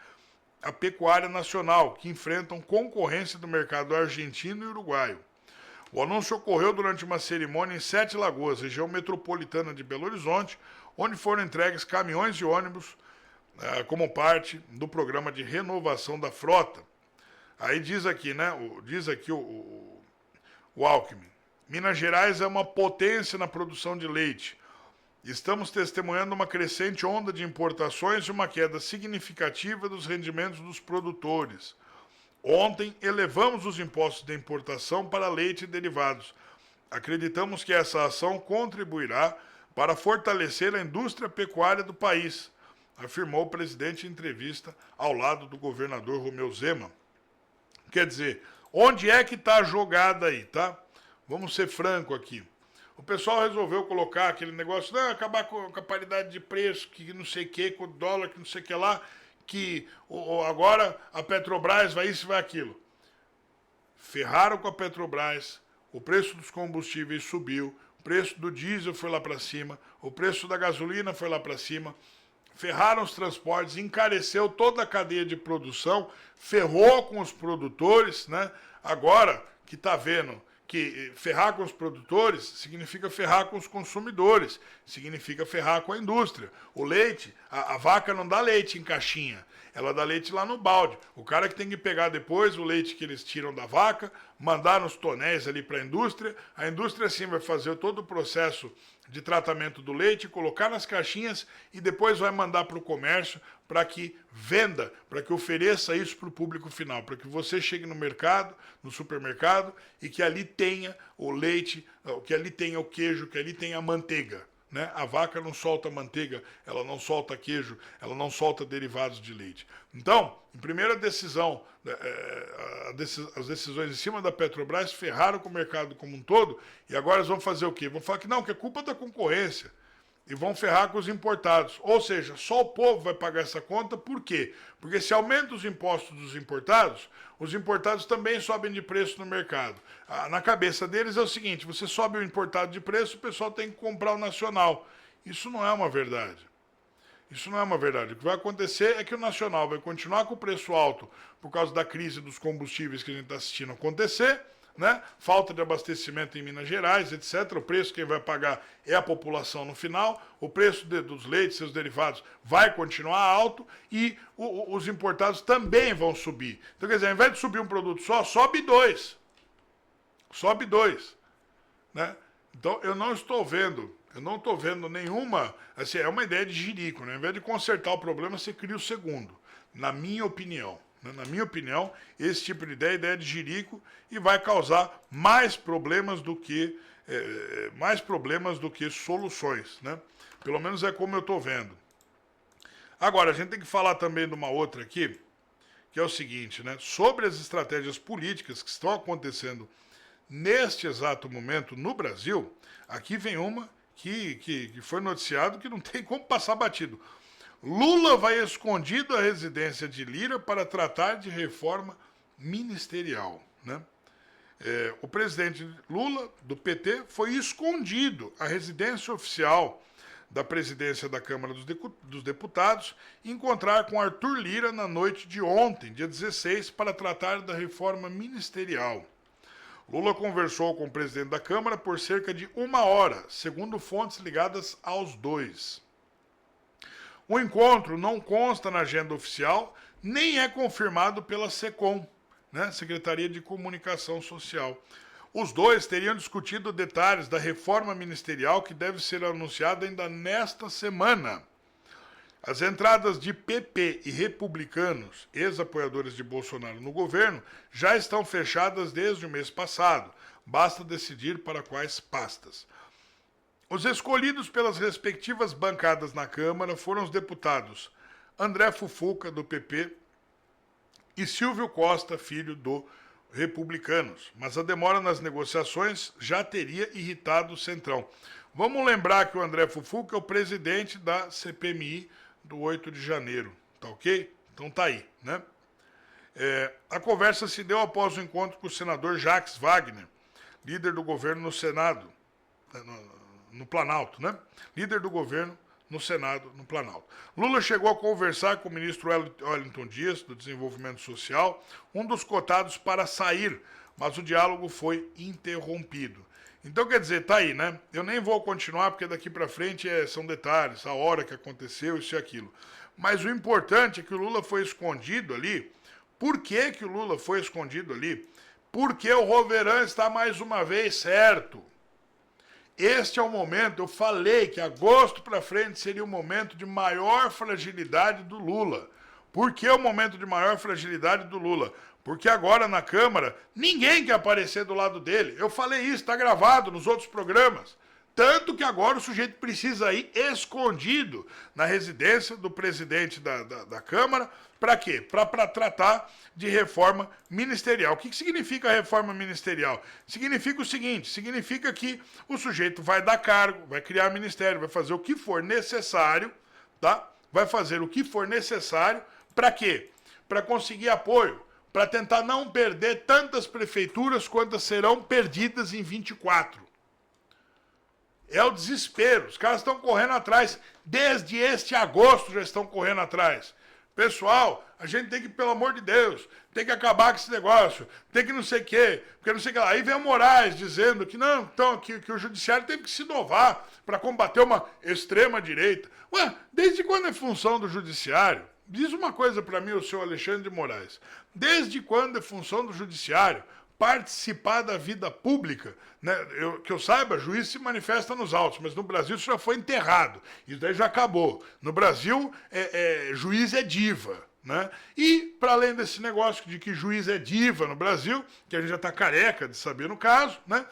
à pecuária nacional, que enfrentam concorrência do mercado argentino e uruguaio. O anúncio ocorreu durante uma cerimônia em Sete Lagoas, região metropolitana de Belo Horizonte, onde foram entregues caminhões e ônibus como parte do programa de renovação da frota. Aí diz aqui, né? O Alckmin. Minas Gerais é uma potência na produção de leite. Estamos testemunhando uma crescente onda de importações e uma queda significativa dos rendimentos dos produtores. Ontem, elevamos os impostos de importação para leite e derivados. Acreditamos que essa ação contribuirá para fortalecer a indústria pecuária do país, afirmou o presidente em entrevista ao lado do governador Romeu Zema. Quer dizer, onde é que está a jogada aí, tá? Vamos ser franco aqui. O pessoal resolveu colocar aquele negócio, não, acabar com a paridade de preço, que não sei o que, com o dólar, que não sei o que lá, que agora a Petrobras vai isso e vai aquilo. Ferraram com a Petrobras, o preço dos combustíveis subiu, o preço do diesel foi lá para cima, o preço da gasolina foi lá para cima, ferraram os transportes, encareceu toda a cadeia de produção, ferrou com os produtores, né? Agora que está vendo que ferrar com os produtores significa ferrar com os consumidores, significa ferrar com a indústria. O leite, a vaca não dá leite em caixinha, ela dá leite lá no balde. O cara que tem que pegar depois o leite que eles tiram da vaca, mandar nos tonéis ali para a indústria assim vai fazer todo o processo de tratamento do leite, colocar nas caixinhas e depois vai mandar para o comércio para que venda, para que ofereça isso para o público final, para que você chegue no mercado, no supermercado e que ali tenha o leite, que ali tenha o queijo, que ali tenha a manteiga. Né? A vaca não solta manteiga, ela não solta queijo, ela não solta derivados de leite. Então, em primeira decisão, as decisões em cima da Petrobras ferraram com o mercado como um todo e agora eles vão fazer o quê? Vão falar que não, que é culpa da concorrência e vão ferrar com os importados. Ou seja, só o povo vai pagar essa conta, por quê? Porque se aumenta os impostos dos importados, os importados também sobem de preço no mercado. Na cabeça deles é o seguinte, você sobe o importado de preço, o pessoal tem que comprar o nacional. Isso não é uma verdade. Isso não é uma verdade. O que vai acontecer é que o nacional vai continuar com o preço alto por causa da crise dos combustíveis que a gente está assistindo acontecer, né? Falta de abastecimento em Minas Gerais, etc. O preço quem vai pagar é a população no final. O preço dos leites e seus derivados vai continuar alto e os importados também vão subir. Então, quer dizer, ao invés de subir um produto só, sobe dois. Sobe dois. Né? Então, eu não estou vendo nenhuma... Assim, é uma ideia de jirico, né? Ao invés de consertar o problema, você cria o segundo. Na minha opinião. Na minha opinião, esse tipo de ideia é ideia de jirico e vai causar mais problemas do que soluções, né? Pelo menos é como eu estou vendo. Agora, a gente tem que falar também de uma outra aqui, que é o seguinte, né? Sobre as estratégias políticas que estão acontecendo neste exato momento no Brasil, aqui vem uma que foi noticiado que não tem como passar batido. Lula vai escondido à residência de Lira para tratar de reforma ministerial. Né? O presidente Lula, do PT, foi escondido à residência oficial da presidência da Câmara dos Deputados encontrar com Arthur Lira na noite de ontem, dia 16, para tratar da reforma ministerial. Lula conversou com o presidente da Câmara por cerca de 1 hora, segundo fontes ligadas aos dois. O encontro não consta na agenda oficial, nem é confirmado pela SECOM, né, Secretaria de Comunicação Social. Os dois teriam discutido detalhes da reforma ministerial que deve ser anunciada ainda nesta semana. As entradas de PP e republicanos, ex-apoiadores de Bolsonaro no governo, já estão fechadas desde o mês passado. Basta decidir para quais pastas. Os escolhidos pelas respectivas bancadas na Câmara foram os deputados André Fufuca, do PP, e Silvio Costa, filho do Republicanos. Mas a demora nas negociações já teria irritado o Centrão. Vamos lembrar que o André Fufuca é o presidente da CPMI do 8 de janeiro, tá ok? Então tá aí, né? A conversa se deu após o encontro com o senador Jacques Wagner, líder do governo no Senado, no Planalto, né? Líder do governo no Senado, no Planalto. Lula chegou a conversar com o ministro Wellington Dias, do Desenvolvimento Social, um dos cotados para sair, mas o diálogo foi interrompido. Então, quer dizer, tá aí, né? Eu nem vou continuar, porque daqui para frente são detalhes, a hora que aconteceu, isso e aquilo. Mas o importante é que o Lula foi escondido ali. Por que que o Lula foi escondido ali? Porque o Roverã está mais uma vez certo. Este é o momento, eu falei que agosto para frente seria o momento de maior fragilidade do Lula. Por que o momento de maior fragilidade do Lula? Porque agora na Câmara, ninguém quer aparecer do lado dele. Eu falei isso, está gravado nos outros programas. Tanto que agora o sujeito precisa ir escondido na residência do presidente da Câmara. Para quê? Para tratar de reforma ministerial. O que significa a reforma ministerial? Significa o seguinte, significa que o sujeito vai dar cargo, vai criar ministério, vai fazer o que for necessário, tá? Vai fazer o que for necessário. Para quê? Para conseguir apoio, para tentar não perder tantas prefeituras quantas serão perdidas em 24. É o desespero. Os caras estão correndo atrás. Desde este agosto já estão correndo atrás. Pessoal, a gente tem que, pelo amor de Deus, tem que acabar com esse negócio. Tem que não sei o quê. Porque não sei o que lá. Aí vem o Moraes dizendo que não, então, que o judiciário teve que se inovar para combater uma extrema-direita. Ué, desde quando é função do judiciário? Diz uma coisa para mim, o senhor Alexandre de Moraes. Desde quando é função do judiciário participar da vida pública, né? Que eu saiba, juiz se manifesta nos autos, mas no Brasil isso já foi enterrado, isso daí já acabou. No Brasil, juiz é diva, né? E, para além desse negócio de que juiz é diva no Brasil, que a gente já está careca de saber no caso, né?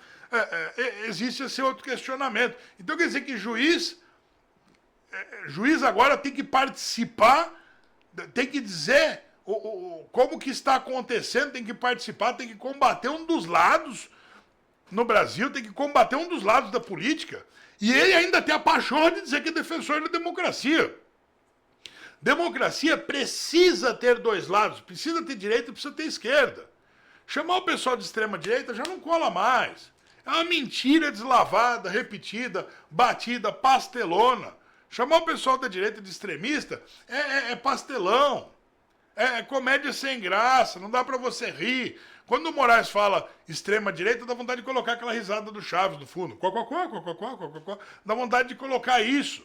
Existe esse outro questionamento. Então quer dizer que juiz agora tem que participar, tem que dizer como que está acontecendo, tem que participar, tem que combater um dos lados no Brasil, tem que combater um dos lados da política. E ele ainda tem a paixão de dizer que é defensor da democracia. Democracia precisa ter dois lados, precisa ter direita e precisa ter esquerda. Chamar o pessoal de extrema direita já não cola mais. É uma mentira deslavada, repetida, batida, pastelona. Chamar o pessoal da direita de extremista é pastelão. É comédia sem graça, não dá pra você rir. Quando o Moraes fala extrema-direita, dá vontade de colocar aquela risada do Chaves no fundo. Quá. Dá vontade de colocar isso.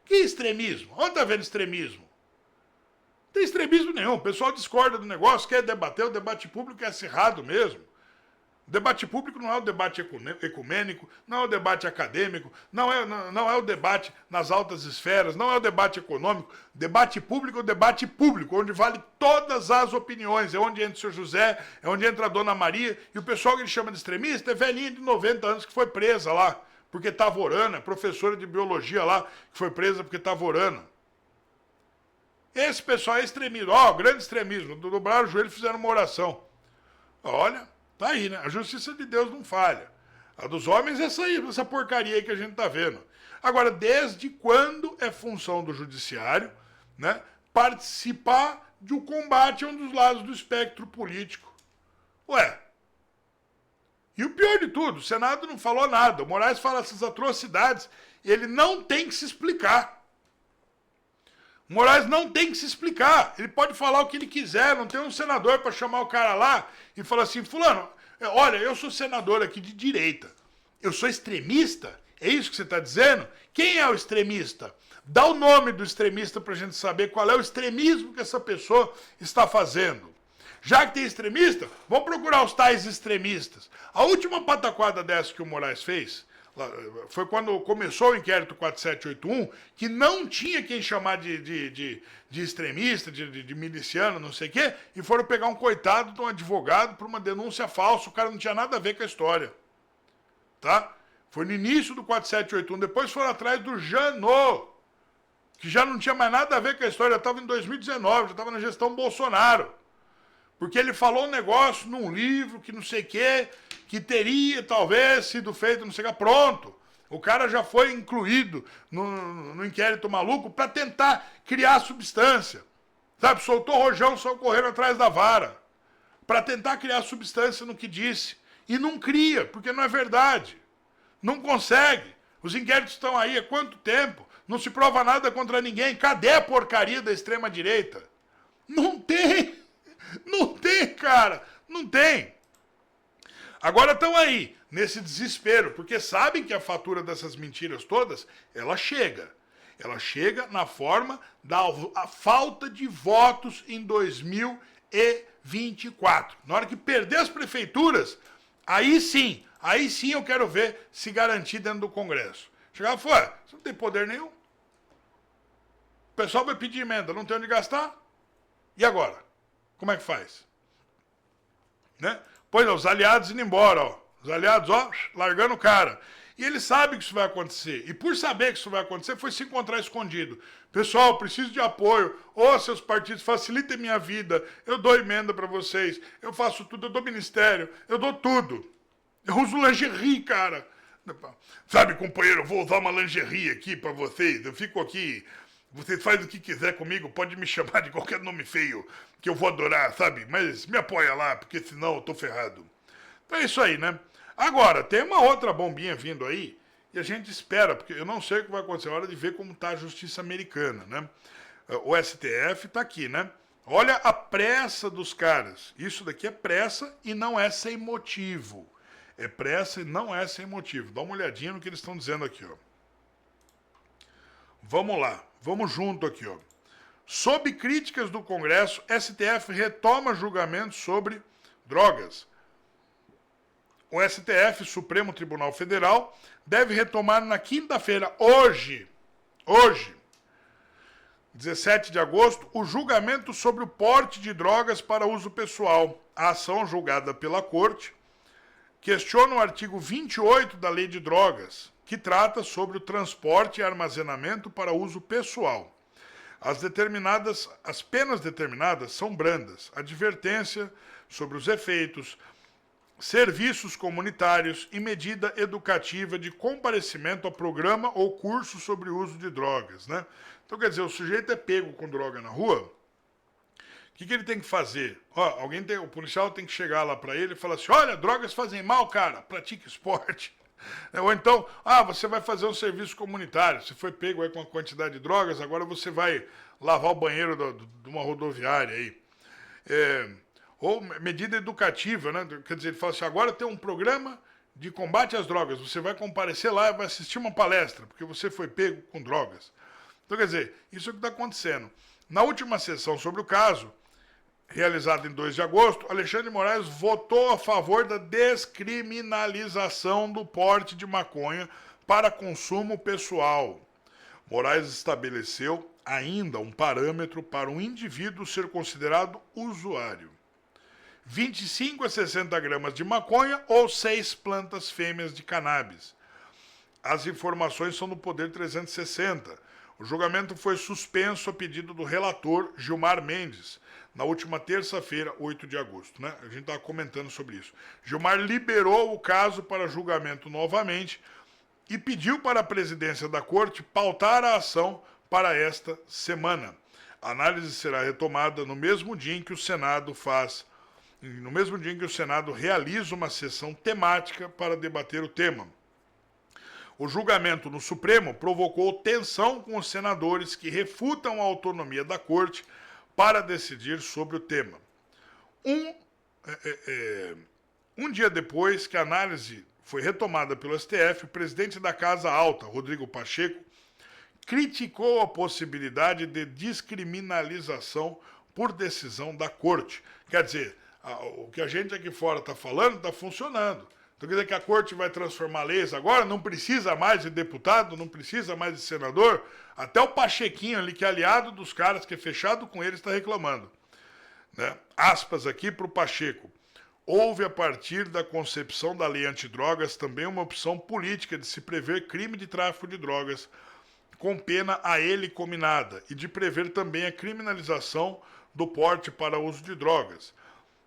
Que extremismo? Onde tá vendo extremismo? Não tem extremismo nenhum. O pessoal discorda do negócio, quer debater, o debate público é acirrado mesmo. O debate público não é o debate ecumênico, não é o debate acadêmico, não é o debate nas altas esferas, não é o debate econômico. Debate público é o debate público, onde vale todas as opiniões. É onde entra o seu José, é onde entra a Dona Maria. E o pessoal que ele chama de extremista é velhinha de 90 anos que foi presa lá, porque estava orando, é professora de biologia lá, que foi presa porque estava orando. Esse pessoal é extremismo. Grande extremismo. Dobraram o joelho e fizeram uma oração. Olha... Tá aí, né? A justiça de Deus não falha. A dos homens é essa porcaria aí que a gente tá vendo. Agora, desde quando é função do judiciário, né, participar de um combate a um dos lados do espectro político? Ué. E o pior de tudo, o Senado não falou nada. O Moraes fala essas atrocidades e ele não tem que se explicar. O Moraes não tem que se explicar. Ele pode falar o que ele quiser, não tem um senador para chamar o cara lá e falar assim, fulano, olha, eu sou senador aqui de direita. Eu sou extremista? É isso que você está dizendo? Quem é o extremista? Dá o nome do extremista para a gente saber qual é o extremismo que essa pessoa está fazendo. Já que tem extremista, vamos procurar os tais extremistas. A última pataquada dessa que o Moraes fez... Foi quando começou o inquérito 4781, que não tinha quem chamar de extremista, de miliciano, não sei o quê, e foram pegar um coitado de um advogado por uma denúncia falsa. O cara não tinha nada a ver com a história. Tá? Foi no início do 4781. Depois foram atrás do Janot, que já não tinha mais nada a ver com a história. Já estava em 2019, já estava na gestão Bolsonaro. Porque ele falou um negócio num livro que não sei o quê, que teria talvez sido feito, não sei o que, pronto. O cara já foi incluído no inquérito maluco para tentar criar substância. Sabe, soltou o rojão, só correndo atrás da vara. Para tentar criar substância no que disse. E não cria, porque não é verdade. Não consegue. Os inquéritos estão aí há quanto tempo? Não se prova nada contra ninguém. Cadê a porcaria da extrema-direita? Não tem. Não tem, cara. Não tem. Agora estão aí, nesse desespero, porque sabem que a fatura dessas mentiras todas, ela chega. Ela chega na forma da falta de votos em 2024. Na hora que perder as prefeituras, aí sim eu quero ver se garantir dentro do Congresso. Chegar fora, você não tem poder nenhum. O pessoal vai pedir emenda, não tem onde gastar. E agora? Como é que faz? né? Pois é, os aliados indo embora, ó. Os aliados, ó, largando o cara. E ele sabe que isso vai acontecer. E por saber que isso vai acontecer, foi se encontrar escondido. Pessoal, preciso de apoio. Ô, seus partidos, facilitem minha vida. Eu dou emenda para vocês. Eu faço tudo, eu dou ministério. Eu dou tudo. Eu uso lingerie, cara. Sabe, companheiro, eu vou usar uma lingerie aqui para vocês. Eu fico aqui. Vocês fazem o que quiser comigo. Pode me chamar de qualquer nome feio, que eu vou adorar, sabe? Mas me apoia lá, porque senão eu tô ferrado. Então é isso aí, né? Agora, tem uma outra bombinha vindo aí, e a gente espera, porque eu não sei o que vai acontecer, é hora de ver como está a justiça americana, né? O STF está aqui, né? Olha a pressa dos caras. Isso daqui é pressa e não é sem motivo. É pressa e não é sem motivo. Dá uma olhadinha no que eles estão dizendo aqui, ó. Vamos lá, vamos junto aqui, ó. Sob críticas do Congresso, STF retoma julgamento sobre drogas. O STF, Supremo Tribunal Federal, deve retomar na quinta-feira, hoje, 17 de agosto, o julgamento sobre o porte de drogas para uso pessoal. A ação julgada pela Corte questiona o artigo 28 da Lei de Drogas, que trata sobre o transporte e armazenamento para uso pessoal. As penas determinadas são brandas. Advertência sobre os efeitos, serviços comunitários e medida educativa de comparecimento a programa ou curso sobre o uso de drogas, né? Então, quer dizer, o sujeito é pego com droga na rua, o que ele tem que fazer? Ó, o policial tem que chegar lá para ele e falar assim, olha, drogas fazem mal, cara, pratique esporte. Ou então, você vai fazer um serviço comunitário, você foi pego aí com uma quantidade de drogas, agora você vai lavar o banheiro de uma rodoviária aí. Ou medida educativa, né? Quer dizer, ele fala assim, agora tem um programa de combate às drogas, você vai comparecer lá e vai assistir uma palestra, porque você foi pego com drogas. Então, quer dizer, isso é o que está acontecendo. Na última sessão sobre o caso, realizada em 2 de agosto, Alexandre de Moraes votou a favor da descriminalização do porte de maconha para consumo pessoal. Moraes estabeleceu ainda um parâmetro para um indivíduo ser considerado usuário. 25 a 60 gramas de maconha ou 6 plantas fêmeas de cannabis. As informações são do Poder 360. O julgamento foi suspenso a pedido do relator Gilmar Mendes, na última terça-feira, 8 de agosto. Né? A gente estava comentando sobre isso. Gilmar liberou o caso para julgamento novamente e pediu para a presidência da Corte pautar a ação para esta semana. A análise será retomada no mesmo dia em que o Senado realiza uma sessão temática para debater o tema. O julgamento no Supremo provocou tensão com os senadores que refutam a autonomia da Corte para decidir sobre o tema. Um dia depois que a análise foi retomada pelo STF, o presidente da Casa Alta, Rodrigo Pacheco, criticou a possibilidade de descriminalização por decisão da Corte. Quer dizer, o que a gente aqui fora está falando está funcionando. Então quer dizer que a Corte vai transformar leis agora, não precisa mais de deputado, não precisa mais de senador, até o Pachequinho ali, que é aliado dos caras, que é fechado com eles, está reclamando. Né? Aspas aqui para o Pacheco. Houve, a partir da concepção da lei antidrogas, também uma opção política de se prever crime de tráfico de drogas com pena a ele cominada e de prever também a criminalização do porte para uso de drogas.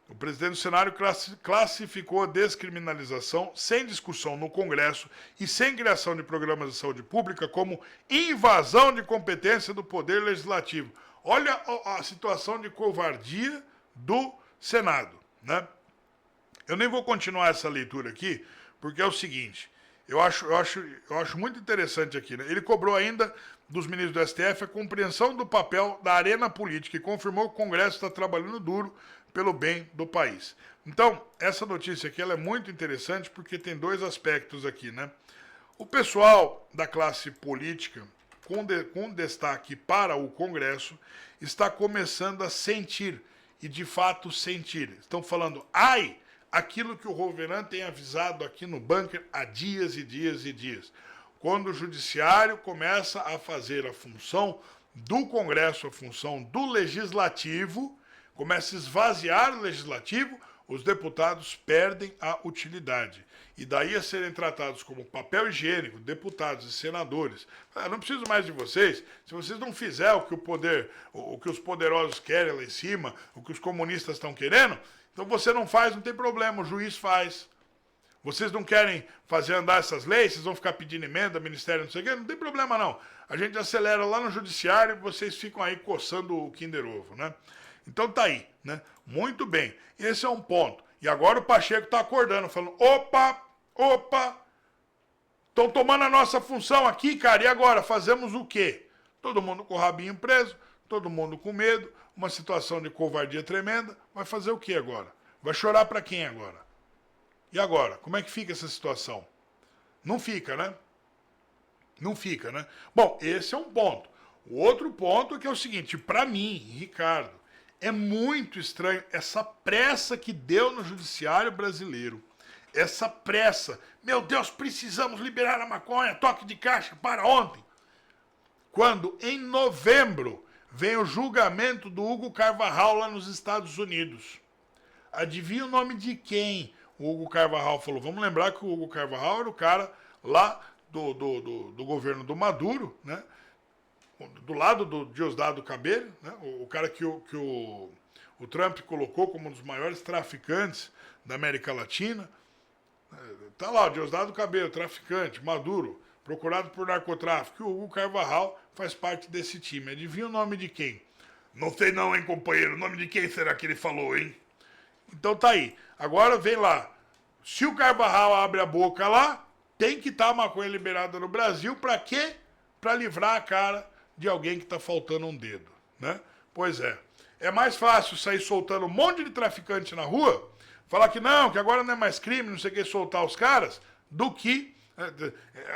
O presidente do Senado classificou a descriminalização sem discussão no Congresso e sem criação de programas de saúde pública como invasão de competência do Poder Legislativo. Olha a situação de covardia do Senado, né? Eu nem vou continuar essa leitura aqui, porque é o seguinte, eu acho muito interessante aqui, né? Ele cobrou ainda dos ministros do STF a compreensão do papel da arena política e confirmou que o Congresso está trabalhando duro pelo bem do país. Então, essa notícia aqui ela é muito interessante porque tem 2 aspectos aqui, né? O pessoal da classe política, com destaque para o Congresso, está começando a sentir, e de fato sentir. Estão falando, aquilo que o Roveran tem avisado aqui no bunker há dias e dias e dias. Quando o Judiciário começa a fazer a função do Congresso, a função do Legislativo, começa a esvaziar o Legislativo, os deputados perdem a utilidade. E daí a serem tratados como papel higiênico, deputados e senadores. Não preciso mais de vocês. Se vocês não fizerem o que os poderosos querem lá em cima, o que os comunistas estão querendo, então você não faz, não tem problema, o juiz faz. Vocês não querem fazer andar essas leis, vocês vão ficar pedindo emenda, ministério, não sei o quê, não tem problema não. A gente acelera lá no judiciário e vocês ficam aí coçando o Kinder Ovo, né? Então tá aí, né? Muito bem. Esse é um ponto. E agora o Pacheco tá acordando, falando, opa, estão tomando a nossa função aqui, cara, e agora? Fazemos o quê? Todo mundo com o rabinho preso, todo mundo com medo, uma situação de covardia tremenda. Vai fazer o quê agora? Vai chorar pra quem agora? E agora? Como é que fica essa situação? Não fica, né? Não fica, né? Bom, esse é um ponto. O outro ponto é que é o seguinte, para mim, Ricardo, é muito estranho essa pressa que deu no judiciário brasileiro. Essa pressa. Meu Deus, precisamos liberar a maconha, toque de caixa para ontem. Quando, em novembro, vem o julgamento do Hugo Carvajal lá nos Estados Unidos. Adivinha o nome de quem? O Hugo Carvajal falou. Vamos lembrar que o Hugo Carvajal era o cara lá do governo do Maduro, né? Do lado do Diosdado Cabello, né? O cara que o Trump colocou como um dos maiores traficantes da América Latina. Tá lá, o Diosdado Cabello, traficante, Maduro, procurado por narcotráfico. E o Hugo Carvajal faz parte desse time. Adivinha o nome de quem? Não sei não, hein, companheiro? O nome de quem será que ele falou, hein? Então tá aí. Agora vem lá. Se o Carvajal abre a boca lá, tem que estar a maconha liberada no Brasil. Pra quê? Pra livrar a cara de alguém que tá faltando um dedo, né? Pois é. É mais fácil sair soltando um monte de traficante na rua, falar que não, que agora não é mais crime, não sei o que, soltar os caras, do que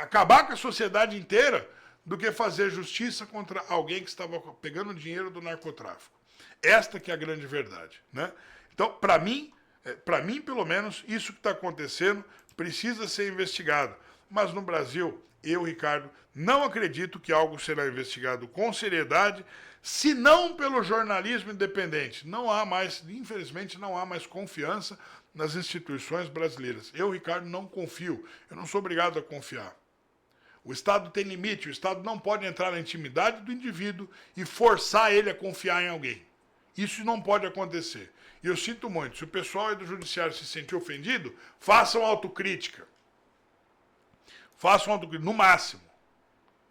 acabar com a sociedade inteira, do que fazer justiça contra alguém que estava pegando dinheiro do narcotráfico. Esta que é a grande verdade, né? Então, para mim, pelo menos, isso que está acontecendo precisa ser investigado. Mas no Brasil, eu, Ricardo, não acredito que algo será investigado com seriedade, se não pelo jornalismo independente. Não há mais, infelizmente, não há mais confiança nas instituições brasileiras. Eu, Ricardo, não confio. Eu não sou obrigado a confiar. O Estado tem limite, o Estado não pode entrar na intimidade do indivíduo e forçar ele a confiar em alguém. Isso não pode acontecer. E eu sinto muito, se o pessoal aí do judiciário se sentir ofendido, façam autocrítica. Façam autocrítica, no máximo.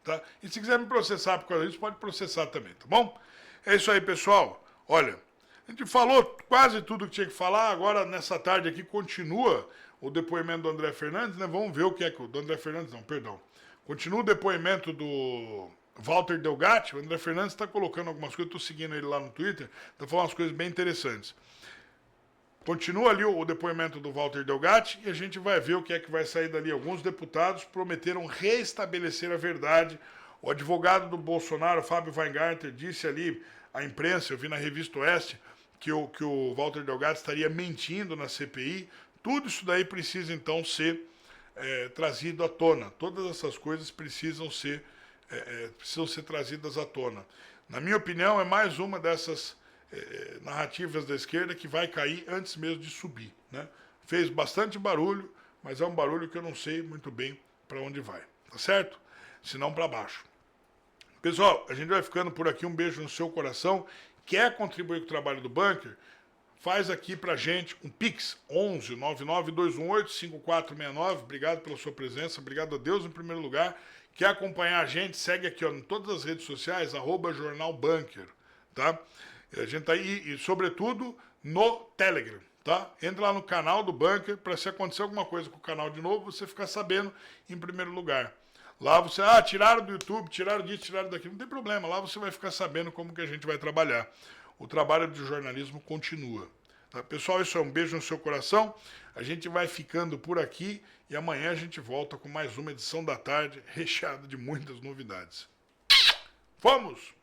Tá? E se quiser me processar por causa disso, pode processar também, tá bom? É isso aí, pessoal. Olha, a gente falou quase tudo que tinha que falar, agora nessa tarde aqui continua o depoimento do André Fernandes, né? Vamos ver o que é que o do André Fernandes, não, perdão. Continua o depoimento do Walter Delgatti. O André Fernandes está colocando algumas coisas, eu estou seguindo ele lá no Twitter, está falando umas coisas bem interessantes. Continua ali o depoimento do Walter Delgatti e a gente vai ver o que é que vai sair dali. Alguns deputados prometeram restabelecer a verdade. O advogado do Bolsonaro, Fábio Weingarten, disse ali à imprensa, eu vi na Revista Oeste, que o Walter Delgatti estaria mentindo na CPI. Tudo isso daí precisa então ser trazido à tona. Todas essas coisas precisam ser trazidas à tona. Na minha opinião, é mais uma dessas narrativas da esquerda que vai cair antes mesmo de subir, né? Fez bastante barulho, mas é um barulho que eu não sei muito bem para onde vai, tá certo? Se não para baixo. Pessoal, a gente vai ficando por aqui, um beijo no seu coração. Quer contribuir com o trabalho do Bunker? Faz aqui pra gente um Pix, 11 99218 5469. Obrigado pela sua presença, obrigado a Deus em primeiro lugar. Quer acompanhar a gente? Segue aqui ó, em todas as redes sociais, @Jornal Bunker, tá? A gente tá aí, e sobretudo no Telegram, tá? Entra lá no canal do Bunker, para se acontecer alguma coisa com o canal de novo, você ficar sabendo em primeiro lugar. Lá você, tiraram do YouTube, tiraram disso, tiraram daquilo, não tem problema, lá você vai ficar sabendo como que a gente vai trabalhar. O trabalho de jornalismo continua. Tá? Pessoal, isso é um beijo no seu coração, a gente vai ficando por aqui e amanhã a gente volta com mais uma edição da tarde, recheada de muitas novidades. Vamos!